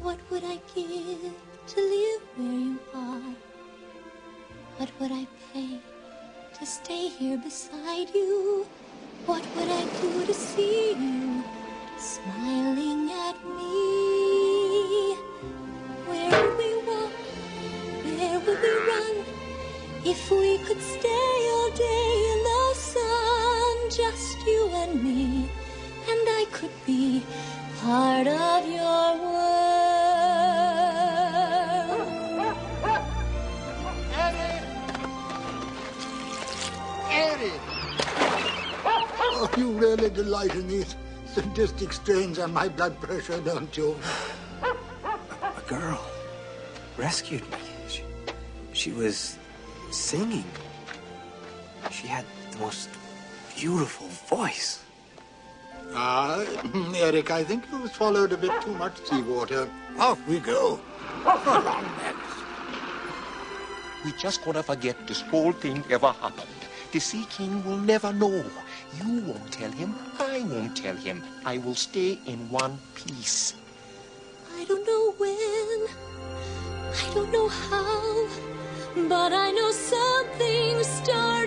What would I give to live where you are? What would I pay to stay here beside you? What would I do to see you smiling at me? Where would we walk? Where would we run? If we could stay all day in the sun, just you and me, and I could be part of your world. Eddie! Oh, you really delight in these sadistic strains on my blood pressure, don't you? A girl rescued me. She was singing. She had the most beautiful voice. Eric, I think you swallowed a bit too much seawater. Off we go. Along, Max. We just gotta forget this whole thing ever happened. The Sea King will never know. You won't tell him. I won't tell him. I will stay in one piece. I don't know when, I don't know how, but I know something started.